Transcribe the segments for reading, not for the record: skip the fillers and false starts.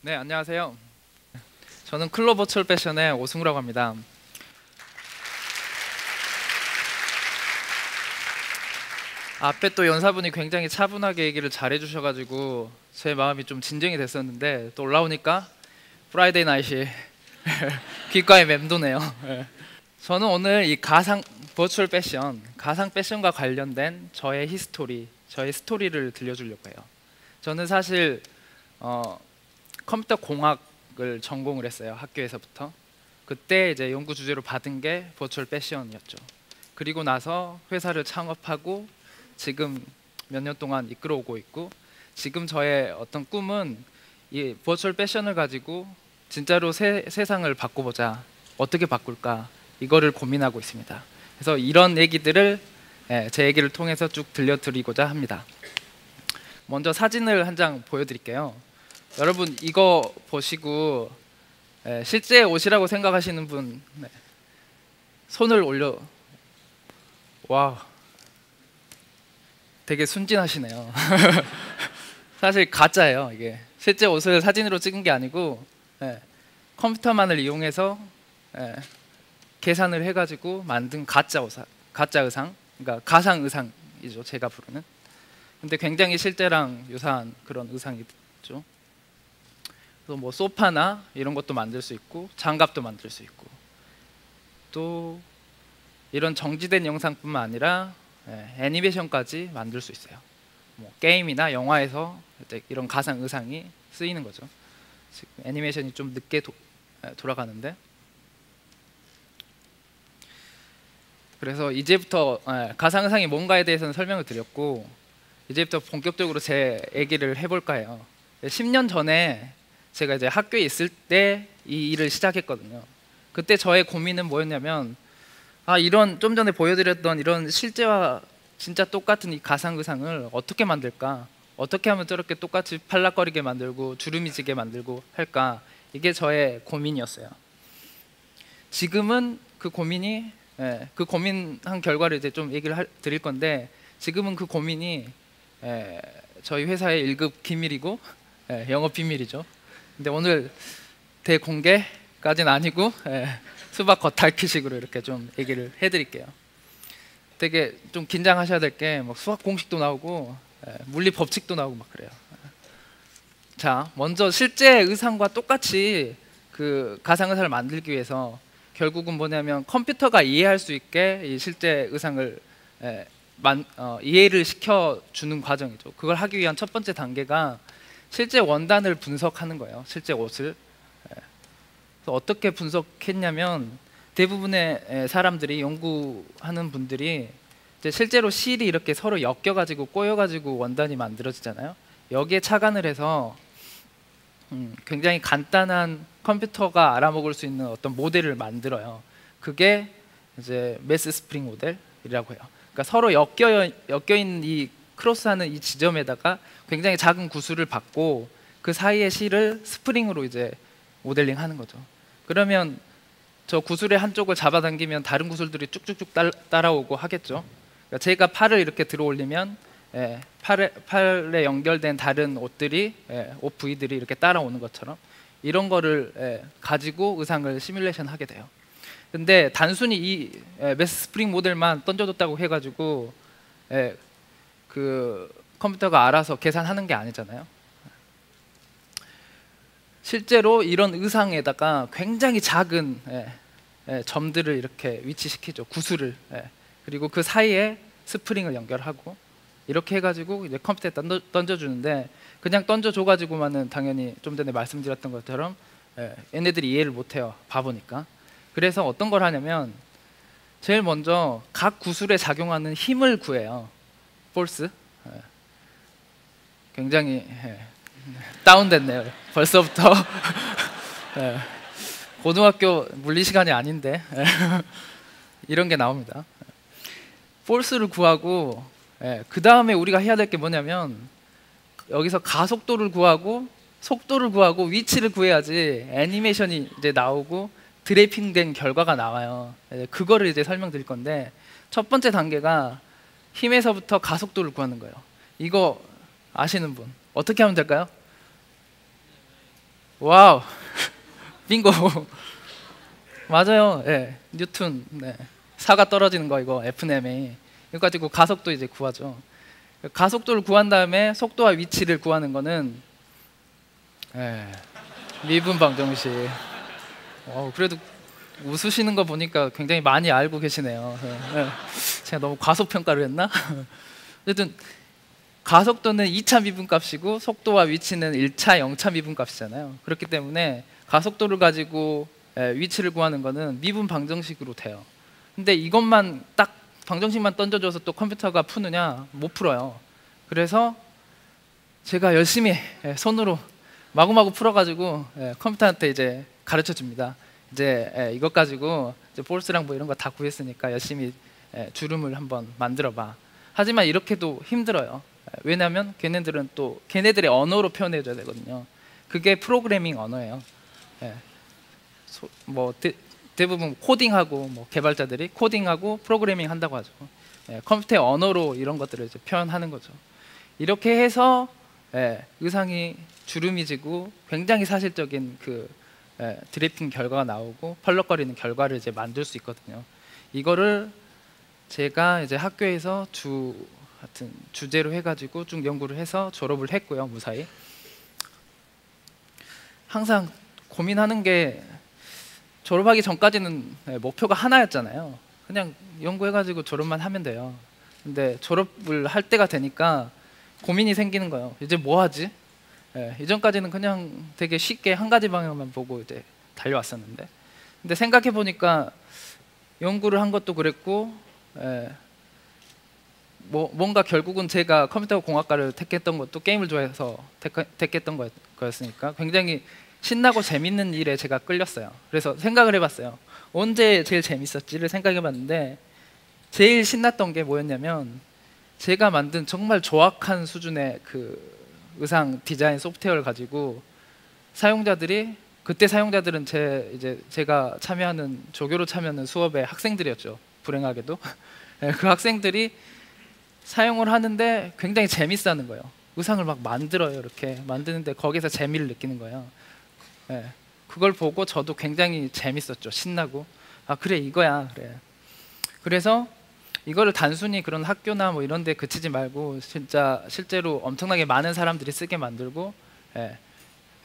네, 안녕하세요. 저는 클로 버추얼 패션의 오승우라고 합니다. 앞에 또 연사분이 굉장히 차분하게 얘기를 잘해 주셔가지고 제 마음이 좀 진정이 됐었는데 또 올라오니까 프라이데이 나이시 귓가에 맴도네요. 예. 저는 오늘 이 가상 버추얼 패션, 가상 패션과 관련된 저의 히스토리, 저의 스토리를 들려주려고 해요. 저는 사실 컴퓨터 공학을 전공을 했어요. 학교에서부터. 그때 이제 연구 주제로 받은 게 버추얼 패션이었죠. 그리고 나서 회사를 창업하고 지금 몇 년 동안 이끌어오고 있고, 지금 저의 어떤 꿈은 이 버추얼 패션을 가지고 진짜로 세상을 바꿔보자, 어떻게 바꿀까, 이거를 고민하고 있습니다. 그래서 이런 얘기들을 제 얘기를 통해서 쭉 들려드리고자 합니다. 먼저 사진을 한 장 보여드릴게요. 여러분 이거 보시고 실제 옷이라고 생각하시는 분 손을 올려. 와, 되게 순진하시네요. 사실 가짜예요. 이게 실제 옷을 사진으로 찍은 게 아니고 컴퓨터만을 이용해서 계산을 해가지고 만든 가짜 의상, 그러니까 가상 의상이죠, 제가 부르는. 근데 굉장히 실제랑 유사한 그런 의상이죠. 그래서 뭐 소파나 이런 것도 만들 수 있고 장갑도 만들 수 있고, 또 이런 정지된 영상뿐만 아니라 애니메이션까지 만들 수 있어요. 뭐 게임이나 영화에서 이런 가상 의상이 쓰이는 거죠. 지금 애니메이션이 좀 늦게 돌아가는데, 그래서 이제부터 가상 의상이 뭔가에 대해서는 설명을 드렸고, 이제부터 본격적으로 제 얘기를 해볼까 해요. 10년 전에 제가 이제 학교에 있을 때 이 일을 시작했거든요. 그때 저의 고민은 뭐였냐면, 이런 좀 전에 보여드렸던 이런 실제와 진짜 똑같은 이 가상 의상을 어떻게 만들까? 어떻게 하면 저렇게 똑같이 팔락거리게 만들고 주름이 지게 만들고 할까? 이게 저의 고민이었어요. 지금은 그 고민한 결과를 이제 좀 얘기를 드릴 건데, 지금은 그 고민이 저희 회사의 1급 기밀이고 영업 비밀이죠. 근데 오늘 대공개까지는 아니고 수박 겉핥기식으로 이렇게 좀 얘기를 해드릴게요. 되게 좀 긴장하셔야 될 게 막 수학 공식도 나오고 물리 법칙도 나오고 막 그래요. 자, 먼저 실제 의상과 똑같이 그 가상 의상을 만들기 위해서 결국은 뭐냐면 컴퓨터가 이해할 수 있게 이 실제 의상을 이해를 시켜주는 과정이죠. 그걸 하기 위한 첫 번째 단계가 실제 원단을 분석하는 거예요. 실제 옷을. 그래서 어떻게 분석했냐면, 대부분의 사람들이, 연구하는 분들이 이제 실제로 실이 이렇게 서로 엮여가지고 꼬여가지고 원단이 만들어지잖아요. 여기에 착안을 해서 굉장히 간단한 컴퓨터가 알아먹을 수 있는 어떤 모델을 만들어요. 그게 이제 매스 스프링 모델이라고 해요. 그러니까 서로 엮여 있는 이 크로스하는 이 지점에다가 굉장히 작은 구슬을 받고 그 사이의 실을 스프링으로 이제 모델링하는 거죠. 그러면 저 구슬의 한쪽을 잡아당기면 다른 구슬들이 쭉쭉쭉 따라오고 하겠죠. 그러니까 제가 팔을 이렇게 들어 올리면 팔에 연결된 다른 옷들이 옷 부위들이 이렇게 따라오는 것처럼, 이런 거를 가지고 의상을 시뮬레이션 하게 돼요. 근데 단순히 이 매스 스프링 모델만 던져뒀다고 해가지고 그 컴퓨터가 알아서 계산하는 게 아니잖아요. 실제로 이런 의상에다가 굉장히 작은 점들을 이렇게 위치시키죠. 구슬을. 그리고 그 사이에 스프링을 연결하고 이렇게 해가지고 이제 컴퓨터에 던져주는데, 그냥 던져줘가지고만은 당연히 좀 전에 말씀드렸던 것처럼 얘네들이 이해를 못해요. 바보니까. 그래서 어떤 걸 하냐면, 제일 먼저 각 구슬에 작용하는 힘을 구해요. 폴스. 굉장히 다운됐네요. 벌써부터. 고등학교 물리 시간이 아닌데 이런 게 나옵니다. 폴스를 구하고 그 다음에 우리가 해야 될 게 뭐냐면, 여기서 가속도를 구하고 속도를 구하고 위치를 구해야지 애니메이션이 이제 나오고 드래핑된 결과가 나와요. 그거를 이제 설명드릴 건데, 첫 번째 단계가 힘에서부터 가속도를 구하는 거예요. 이거 아시는 분 어떻게 하면 될까요? 와우. 빙고. 맞아요. 예. 뉴턴. 네. 사가 떨어지는 거 이거 Fnem이. 이거 가지고 가속도 이제 구하죠. 가속도를 구한 다음에 속도와 위치를 구하는 거는 예. 미분 방정식. 그래도 웃으시는 거 보니까 굉장히 많이 알고 계시네요. 예. 제가 너무 과소평가를 했나? 어쨌든 가속도는 2차 미분값이고 속도와 위치는 1차 0차 미분값이잖아요. 그렇기 때문에 가속도를 가지고 위치를 구하는 거는 미분 방정식으로 돼요. 근데 이것만 딱 방정식만 던져줘서 또 컴퓨터가 푸느냐? 못 풀어요. 그래서 제가 열심히 손으로 마구마구 풀어가지고 컴퓨터한테 이제 가르쳐 줍니다. 이제 이것 가지고 이제 폴스랑 뭐 이런 거 다 구했으니까 열심히 주름을 한번 만들어봐. 하지만 이렇게도 힘들어요. 왜냐하면 걔네들은 또 걔네들의 언어로 표현해줘야 되거든요. 그게 프로그래밍 언어예요. 뭐 대부분 코딩하고 뭐 개발자들이 코딩하고 프로그래밍 한다고 하죠. 컴퓨터의 언어로 이런 것들을 이제 표현하는 거죠. 이렇게 해서 의상이 주름이 지고 굉장히 사실적인 그 드래핑 결과가 나오고 펄럭거리는 결과를 이제 만들 수 있거든요. 이거를 제가 이제 학교에서 하여튼 주제로 해가지고 쭉 연구를 해서 졸업을 했고요, 무사히. 항상 고민하는 게 졸업하기 전까지는 목표가 하나였잖아요. 그냥 연구해가지고 졸업만 하면 돼요. 근데 졸업을 할 때가 되니까 고민이 생기는 거예요. 이제 뭐 하지? 이전까지는 그냥 되게 쉽게 한 가지 방향만 보고 이제 달려왔었는데, 근데 생각해 보니까 연구를 한 것도 그랬고, 뭔가 결국은 제가 컴퓨터 공학과를 택했던 것도 게임을 좋아해서 택했던 거였으니까 굉장히 신나고 재밌는 일에 제가 끌렸어요. 그래서 생각을 해봤어요. 언제 제일 재밌었지를 생각해봤는데 제일 신났던 게 뭐였냐면, 제가 만든 정말 조악한 수준의 그 의상 디자인 소프트웨어를 가지고 그때 사용자들은 제가 참여하는 조교로 참여하는 수업의 학생들이었죠. 불행하게도. 그 학생들이 사용을 하는데 굉장히 재밌어하는 거예요. 의상을 막 만들어요. 이렇게 만드는데 거기서 재미를 느끼는 거예요. 그걸 보고 저도 굉장히 재밌었죠. 신나고, 아 그래 이거야. 그래. 그래서 이거를 단순히 그런 학교나 뭐 이런 데 그치지 말고 진짜 실제로 엄청나게 많은 사람들이 쓰게 만들고,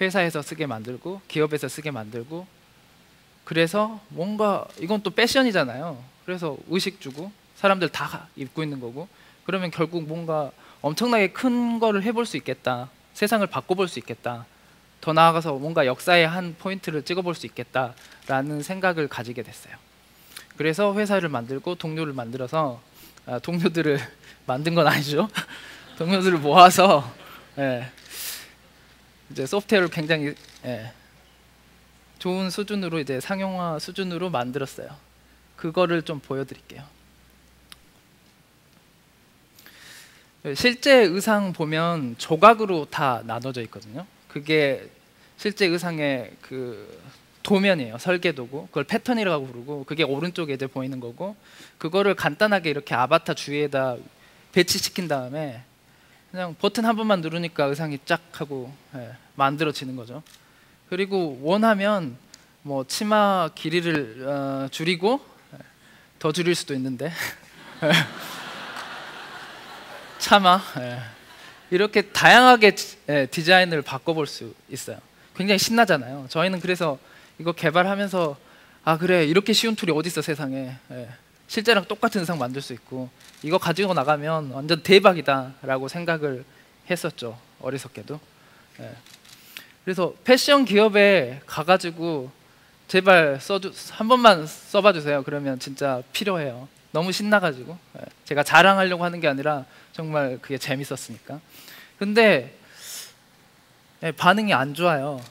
회사에서 쓰게 만들고 기업에서 쓰게 만들고, 그래서 뭔가 이건 또 패션이잖아요. 그래서 의식 주고 사람들 다 입고 있는 거고, 그러면 결국 뭔가 엄청나게 큰 거를 해볼 수 있겠다, 세상을 바꿔볼 수 있겠다, 더 나아가서 뭔가 역사의 한 포인트를 찍어볼 수 있겠다라는 생각을 가지게 됐어요. 그래서 회사를 만들고 동료를 만들어서, 동료들을 만든 건 아니죠. 동료들을 모아서 이제 소프트웨어를 굉장히 좋은 수준으로 이제 상용화 수준으로 만들었어요. 그거를 좀 보여드릴게요. 실제 의상 보면 조각으로 다 나눠져 있거든요. 그게 실제 의상의 그 도면이에요. 설계도고, 그걸 패턴이라고 부르고, 그게 오른쪽에 이제 보이는 거고, 그거를 간단하게 이렇게 아바타 주위에다 배치시킨 다음에 그냥 버튼 한 번만 누르니까 의상이 쫙 하고 만들어지는 거죠. 그리고 원하면 뭐 치마 길이를 줄이고 더 줄일 수도 있는데 차마 이렇게 다양하게 디자인을 바꿔볼 수 있어요. 굉장히 신나잖아요. 저희는 그래서 이거 개발하면서 아 그래 이렇게 쉬운 툴이 어디 있어 세상에, 실제랑 똑같은 의상 만들 수 있고 이거 가지고 나가면 완전 대박이다 라고 생각을 했었죠. 어리석게도. 그래서 패션 기업에 가가지고 제발 한 번만 써봐 주세요. 그러면 진짜 필요해요. 너무 신나가지고. 제가 자랑하려고 하는 게 아니라 정말 그게 재밌었으니까. 근데 반응이 안 좋아요.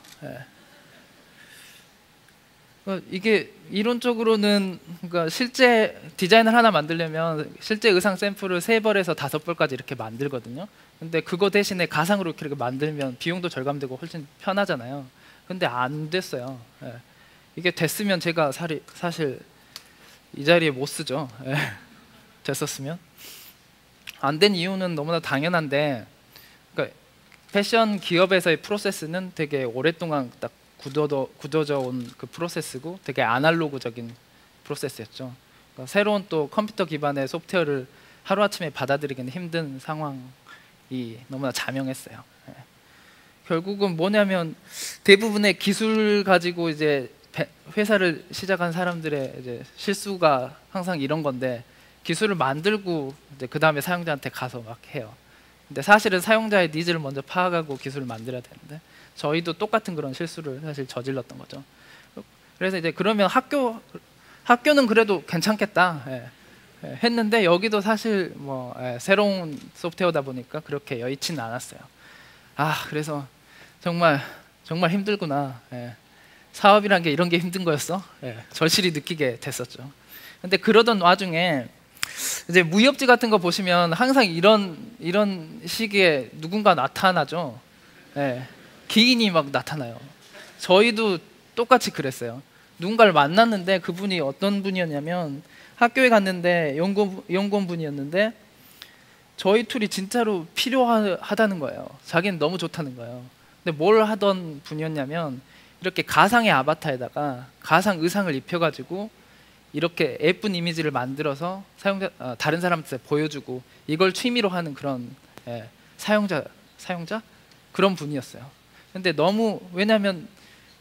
이게 이론적으로는, 그러니까 실제 디자인을 하나 만들려면 실제 의상 샘플을 3벌에서 5벌까지 이렇게 만들거든요. 근데 그거 대신에 가상으로 이렇게 만들면 비용도 절감되고 훨씬 편하잖아요. 근데 안 됐어요. 이게 됐으면 제가 사실 이 자리에 못 쓰죠. 됐었으면. 안 된 이유는 너무나 당연한데, 그러니까 패션 기업에서의 프로세스는 되게 오랫동안 딱 굳어져 온 그 프로세스고 되게 아날로그적인 프로세스였죠. 그러니까 새로운 또 컴퓨터 기반의 소프트웨어를 하루아침에 받아들이기는 힘든 상황이 너무나 자명했어요. 예. 결국은 뭐냐면 대부분의 기술 가지고 이제 회사를 시작한 사람들의 이제 실수가 항상 이런 건데, 기술을 만들고 이제 그 다음에 사용자한테 가서 막 해요. 근데 사실은 사용자의 니즈를 먼저 파악하고 기술을 만들어야 되는데 저희도 똑같은 그런 실수를 사실 저질렀던 거죠. 그래서 이제 그러면 학교는 그래도 괜찮겠다 했는데, 여기도 사실 뭐 새로운 소프트웨어다 보니까 그렇게 여의치는 않았어요. 그래서 정말 힘들구나. 사업이란 게 이런 게 힘든 거였어? 절실히 느끼게 됐었죠. 근데 그러던 와중에 이제 무협지 같은 거 보시면 항상 이런 시기에 누군가 나타나죠. 기인이 막 나타나요. 저희도 똑같이 그랬어요. 누군가를 만났는데 그분이 어떤 분이었냐면, 학교에 갔는데 연구원분이었는데 저희 툴이 진짜로 필요하다는 거예요. 자기는 너무 좋다는 거예요. 근데 뭘 하던 분이었냐면, 이렇게 가상의 아바타에다가 가상 의상을 입혀가지고 이렇게 예쁜 이미지를 만들어서 다른 사람한테 보여주고 이걸 취미로 하는 그런 사용자 그런 분이었어요. 근데 왜냐하면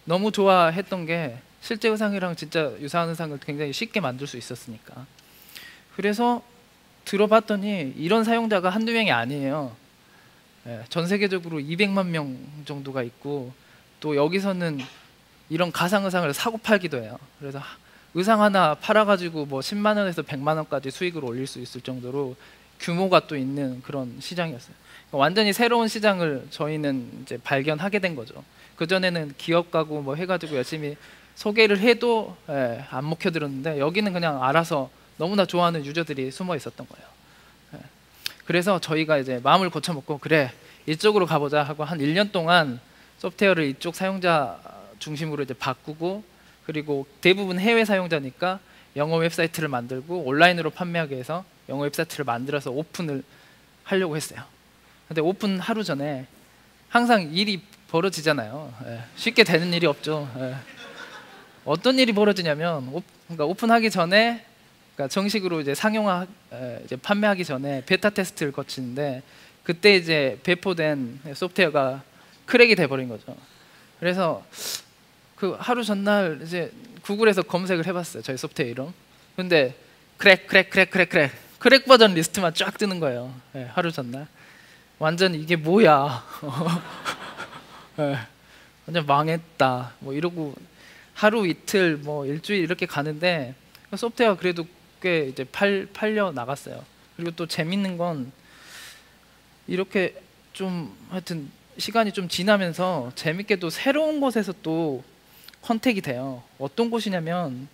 너무 좋아했던 게 실제 의상이랑 진짜 유사한 의상을 굉장히 쉽게 만들 수 있었으니까. 그래서 들어봤더니 이런 사용자가 한두 명이 아니에요. 전 세계적으로 200만 명 정도가 있고, 또 여기서는 이런 가상 의상을 사고 팔기도 해요. 그래서 의상 하나 팔아가지고 뭐 10만 원에서 100만 원까지 수익을 올릴 수 있을 정도로 규모가 또 있는 그런 시장이었어요. 완전히 새로운 시장을 저희는 이제 발견하게 된 거죠. 그 전에는 기업 가고 뭐 해가지고 열심히 소개를 해도 안 먹혀들었는데, 여기는 그냥 알아서 너무나 좋아하는 유저들이 숨어 있었던 거예요. 그래서 저희가 이제 마음을 고쳐먹고, 그래 이쪽으로 가보자 하고 한 1년 동안 소프트웨어를 이쪽 사용자 중심으로 이제 바꾸고, 그리고 대부분 해외 사용자니까 영어 웹사이트를 만들고 온라인으로 판매하게 해서 영어 웹사이트를 만들어서 오픈을 하려고 했어요. 근데 오픈 하루 전에 항상 일이 벌어지잖아요. 쉽게 되는 일이 없죠. 어떤 일이 벌어지냐면, 그러니까 오픈하기 전에, 그러니까 정식으로 이제 상용화 이제 판매하기 전에 베타 테스트를 거치는데, 그때 이제 배포된 소프트웨어가 크랙이 돼버린 거죠. 그래서 그 하루 전날 이제 구글에서 검색을 해봤어요, 저희 소프트웨어 이름. 근데 크랙 버전 리스트만 쫙 뜨는 거예요. 하루 전날. 완전 이게 뭐야. 완전 망했다 뭐 이러고 하루 이틀 뭐 일주일 이렇게 가는데, 소프트웨어가 그래도 꽤 이제 팔려 나갔어요. 그리고 또 재밌는 건, 이렇게 좀 하여튼 시간이 좀 지나면서 재밌게도 새로운 곳에서 또 컨택이 돼요. 어떤 곳이냐면,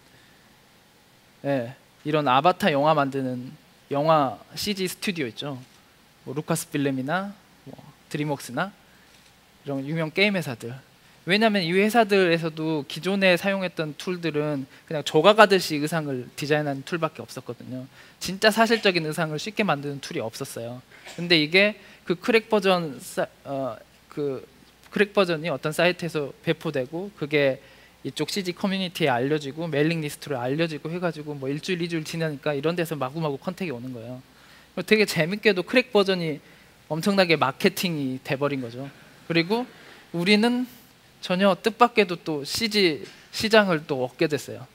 이런 아바타 영화 만드는 영화 CG 스튜디오 있죠. 뭐 루카스 필름이나 뭐 드림웍스나 이런 유명 게임 회사들. 왜냐하면 이 회사들에서도 기존에 사용했던 툴들은 그냥 조각하듯이 의상을 디자인하는 툴밖에 없었거든요. 진짜 사실적인 의상을 쉽게 만드는 툴이 없었어요. 근데 이게 그 크랙 버전이 어떤 사이트에서 배포되고, 그게 이쪽 CG 커뮤니티에 알려지고 메일링 리스트로 알려지고 해가지고 뭐 일주일, 2주일 지나니까 이런 데서 마구마구 컨택이 오는 거예요. 되게 재밌게도 크랙 버전이 엄청나게 마케팅이 돼버린 거죠. 그리고 우리는 전혀 뜻밖에도 또 CG 시장을 또 얻게 됐어요.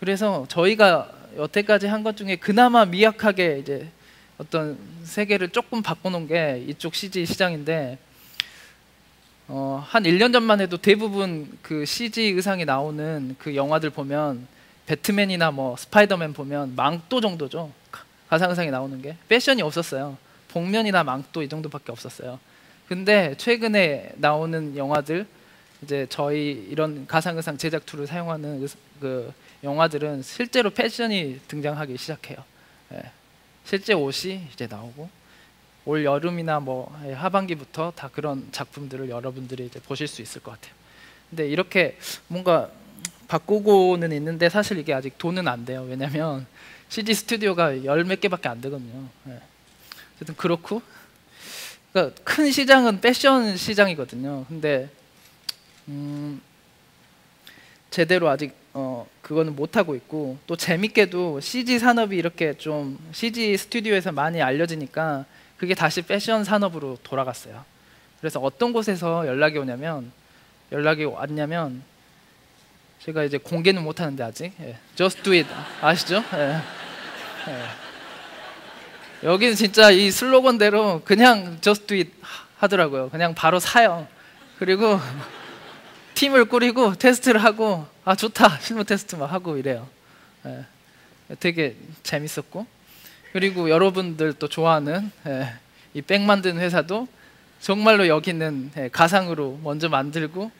그래서 저희가 여태까지 한 것 중에 그나마 미약하게 이제 어떤 세계를 조금 바꿔놓은 게 이쪽 CG 시장인데, 한 1년 전만 해도 대부분 그 CG 의상이 나오는 그 영화들 보면, 배트맨이나 뭐 스파이더맨 보면 망토 정도죠. 가상 의상이 나오는 게 패션이 없었어요. 복면이나 망토 이 정도밖에 없었어요. 근데 최근에 나오는 영화들, 이제 저희 이런 가상 의상 제작 툴을 사용하는 그 영화들은 실제로 패션이 등장하기 시작해요. 실제 옷이 이제 나오고, 올 여름이나 뭐 하반기부터 다 그런 작품들을 여러분들이 이제 보실 수 있을 것 같아요. 근데 이렇게 뭔가 바꾸고는 있는데 사실 이게 아직 돈은 안 돼요. 왜냐면 CG 스튜디오가 열 몇 개밖에 안 되거든요. 어쨌든 그렇고, 그러니까 큰 시장은 패션 시장이거든요. 근데 제대로 아직 그거는 못 하고 있고, 또 재밌게도 CG 산업이 이렇게 좀 CG 스튜디오에서 많이 알려지니까 그게 다시 패션 산업으로 돌아갔어요. 그래서 어떤 곳에서 연락이 왔냐면 제가 이제 공개는 못 하는데 아직 Just Do It 아시죠? 여기는 진짜 이 슬로건대로 그냥 Just Do It 하더라고요. 그냥 바로 사요. 그리고 팀을 꾸리고 테스트를 하고 아 좋다 실무 테스트 막 하고 이래요. 되게 재밌었고, 그리고 여러분들 또 좋아하는 이 백 만드는 회사도 정말로 여기는 가상으로 먼저 만들고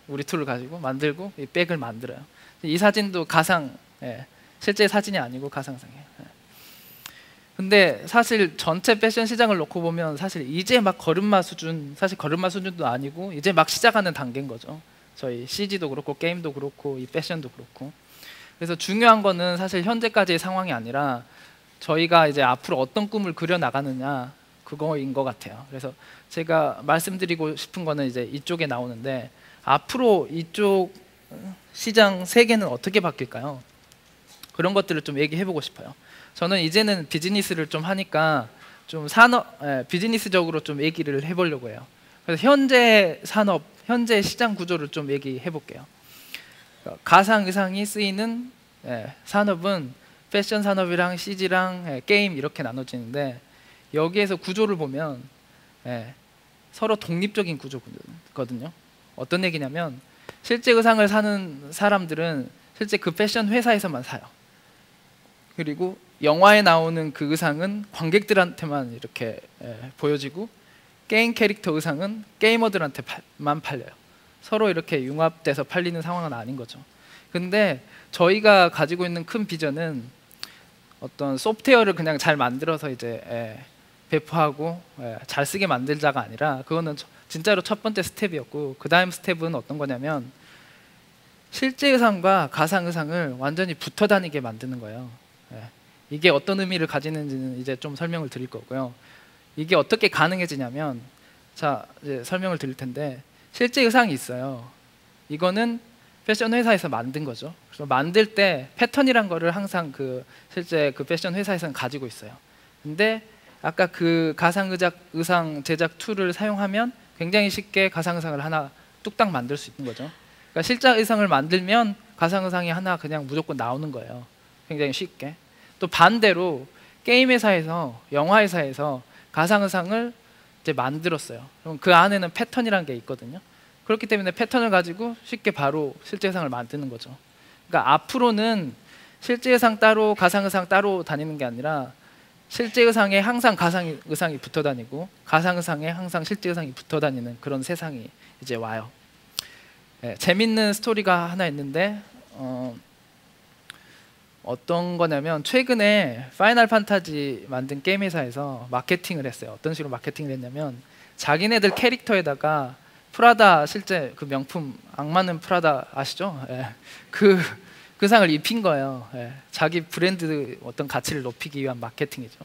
우리 툴을 가지고 만들고 이 백을 만들어요. 이 사진도 가상, 실제 사진이 아니고 가상상이에요. 근데 사실 전체 패션 시장을 놓고 보면 사실 이제 막 걸음마 수준, 사실 걸음마 수준도 아니고 이제 막 시작하는 단계인 거죠. 저희 CG도 그렇고 게임도 그렇고 이 패션도 그렇고. 그래서 중요한 거는 사실 현재까지의 상황이 아니라 저희가 이제 앞으로 어떤 꿈을 그려 나가느냐 그거인 것 같아요. 그래서 제가 말씀드리고 싶은 거는 이제 이쪽에 나오는데, 앞으로 이쪽 시장 세계는 어떻게 바뀔까요? 그런 것들을 좀 얘기해 보고 싶어요. 저는 이제는 비즈니스를 좀 하니까 좀 비즈니스적으로 좀 얘기를 해보려고 해요. 그래서 현재 산업, 현재 시장 구조를 좀 얘기해 볼게요. 가상 의상이 쓰이는 산업은 패션 산업이랑 CG랑 게임 이렇게 나눠지는데, 여기에서 구조를 보면 서로 독립적인 구조거든요. 어떤 얘기냐면 실제 의상을 사는 사람들은 실제 그 패션 회사에서만 사요. 그리고 영화에 나오는 그 의상은 관객들한테만 이렇게 보여지고, 게임 캐릭터 의상은 게이머들한테만 팔려요. 서로 이렇게 융합돼서 팔리는 상황은 아닌 거죠. 근데 저희가 가지고 있는 큰 비전은 어떤 소프트웨어를 그냥 잘 만들어서 이제 배포하고 잘 쓰게 만들자가 아니라, 그거는 진짜로 첫 번째 스텝이었고, 그 다음 스텝은 어떤 거냐면 실제 의상과 가상 의상을 완전히 붙어 다니게 만드는 거예요. 이게 어떤 의미를 가지는지는 이제 좀 설명을 드릴 거고요. 이게 어떻게 가능해지냐면, 자 이제 설명을 드릴 텐데, 실제 의상이 있어요. 이거는 패션 회사에서 만든 거죠. 그래서 만들 때 패턴이란 거를 항상 실제 그 패션 회사에서는 가지고 있어요. 근데 아까 그 가상 의상 제작 툴을 사용하면 굉장히 쉽게 가상 의상을 하나 뚝딱 만들 수 있는 거죠. 그러니까 실제 의상을 만들면 가상 의상이 하나 그냥 무조건 나오는 거예요. 굉장히 쉽게. 또 반대로 게임 회사에서, 영화 회사에서 가상 의상을 이제 만들었어요. 그럼 그 안에는 패턴이라는 게 있거든요. 그렇기 때문에 패턴을 가지고 쉽게 바로 실제 의상을 만드는 거죠. 그러니까 앞으로는 실제 의상 따로 가상 의상 따로 다니는 게 아니라 실제 의상에 항상 가상 의상이 붙어 다니고 가상 의상에 항상 실제 의상이 붙어 다니는 그런 세상이 이제 와요. 재밌는 스토리가 하나 있는데 어떤 거냐면, 최근에 파이널 판타지 만든 게임 회사에서 마케팅을 했어요. 어떤 식으로 마케팅을 했냐면, 자기네들 캐릭터에다가 프라다, 실제 그 명품 악마는 프라다 아시죠? 그 상을 입힌 거예요. 자기 브랜드 어떤 가치를 높이기 위한 마케팅이죠.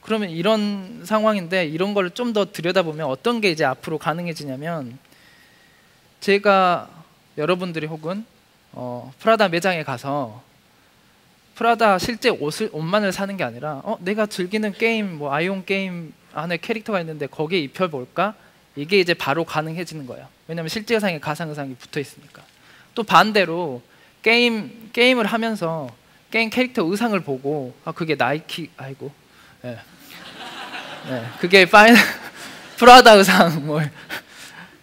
그러면 이런 상황인데, 이런 걸 좀 더 들여다보면 어떤 게 이제 앞으로 가능해지냐면, 제가 여러분들이 혹은 프라다 매장에 가서 프라다 실제 옷만을 사는 게 아니라 내가 즐기는 게임, 뭐 아이온 게임 안에 캐릭터가 있는데 거기에 입혀볼까? 이게 이제 바로 가능해지는 거예요. 왜냐하면 실제 의상에 가상 의상이 붙어 있으니까. 또 반대로 게임을 하면서 게임 캐릭터 의상을 보고 그게 나이키, 아이고 그게 프라다 의상 뭐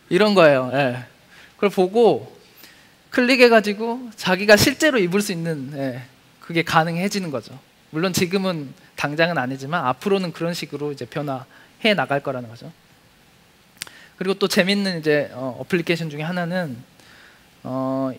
이런 거예요. 그걸 보고 클릭해가지고 자기가 실제로 입을 수 있는 그게 가능해지는 거죠. 물론 지금은 당장은 아니지만 앞으로는 그런 식으로 이제 변화해 나갈 거라는 거죠. 그리고 또 재밌는 이제 어플리케이션 중에 하나는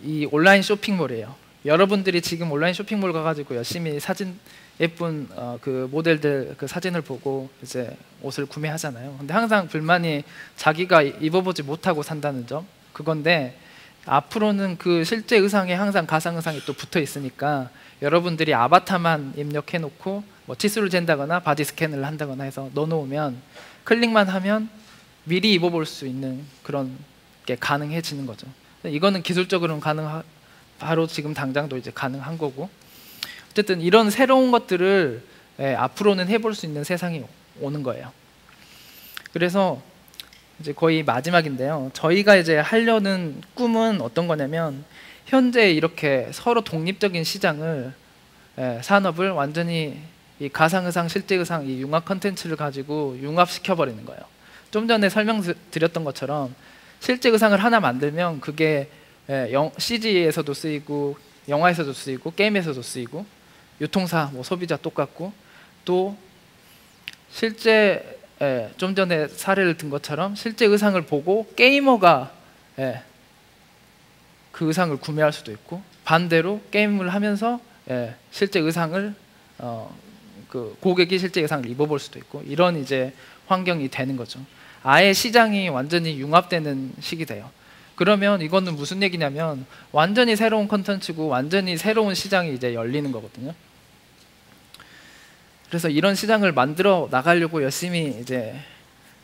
이 온라인 쇼핑몰이에요. 여러분들이 지금 온라인 쇼핑몰 가가지고 열심히 사진 예쁜 그 모델들 그 사진을 보고 이제 옷을 구매하잖아요. 근데 항상 불만이 자기가 입어보지 못하고 산다는 점, 그건데 앞으로는 그 실제 의상에 항상 가상 의상이 또 붙어 있으니까 여러분들이 아바타만 입력해 놓고 뭐 치수를 잰다거나 바디 스캔을 한다거나 해서 넣어놓으면 클릭만 하면 미리 입어볼 수 있는 그런 게 가능해지는 거죠. 이거는 기술적으로는 바로 지금 당장도 이제 가능한 거고, 어쨌든 이런 새로운 것들을 앞으로는 해볼 수 있는 세상이 오는 거예요. 그래서 이제 거의 마지막인데요. 저희가 이제 하려는 꿈은 어떤 거냐면, 현재 이렇게 서로 독립적인 시장을, 산업을 완전히 이 가상의상, 실제의상, 이 융합 컨텐츠를 가지고 융합시켜 버리는 거예요. 좀 전에 설명드렸던 것처럼 실제의상을 하나 만들면 그게 CG에서도 쓰이고, 영화에서도 쓰이고, 게임에서도 쓰이고, 유통사, 뭐 소비자 똑같고, 또 실제 좀 전에 사례를 든 것처럼 실제 의상을 보고 게이머가 그 의상을 구매할 수도 있고, 반대로 게임을 하면서 실제 의상을 그 고객이 실제 의상을 입어볼 수도 있고, 이런 이제 환경이 되는 거죠. 아예 시장이 완전히 융합되는 식이 돼요. 그러면 이거는 무슨 얘기냐면 완전히 새로운 컨텐츠고 완전히 새로운 시장이 이제 열리는 거거든요. 그래서 이런 시장을 만들어 나가려고 열심히 이제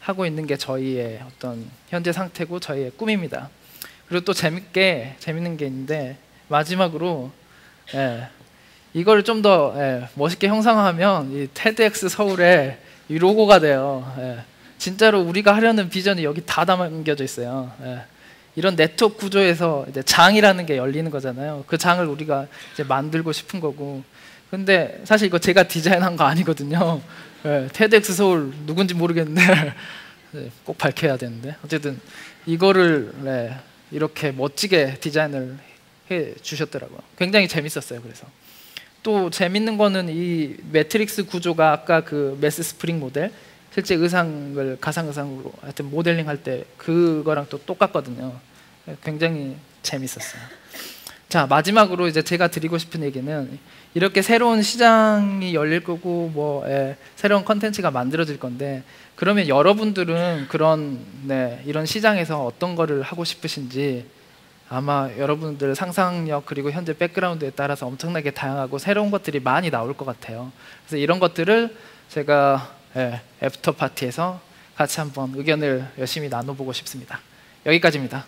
하고 있는 게 저희의 어떤 현재 상태고 저희의 꿈입니다. 그리고 또 재밌는 게 있는데, 마지막으로 이걸 좀 더 멋있게 형상화하면 이 TEDx 서울의 이 로고가 돼요. 진짜로 우리가 하려는 비전이 여기 다 담겨져 있어요. 이런 네트워크 구조에서 이제 장이라는 게 열리는 거잖아요. 그 장을 우리가 이제 만들고 싶은 거고. 근데 사실 이거 제가 디자인한 거 아니거든요. TEDx 서울 누군지 모르겠는데 꼭 밝혀야 되는데, 어쨌든 이거를 이렇게 멋지게 디자인을 해 주셨더라고요. 굉장히 재밌었어요. 그래서 또 재밌는 거는 이 매트릭스 구조가 아까 그 메스 스프링 모델, 실제 의상을 가상의상으로 하여튼 모델링 할 때 그거랑 또 똑같거든요. 굉장히 재밌었어요. 자, 마지막으로 이제 제가 드리고 싶은 얘기는, 이렇게 새로운 시장이 열릴 거고 뭐 새로운 컨텐츠가 만들어질 건데, 그러면 여러분들은 그런 이런 시장에서 어떤 거를 하고 싶으신지, 아마 여러분들 상상력 그리고 현재 백그라운드에 따라서 엄청나게 다양하고 새로운 것들이 많이 나올 것 같아요. 그래서 이런 것들을 제가 애프터 파티에서 같이 한번 의견을 열심히 나눠보고 싶습니다. 여기까지입니다.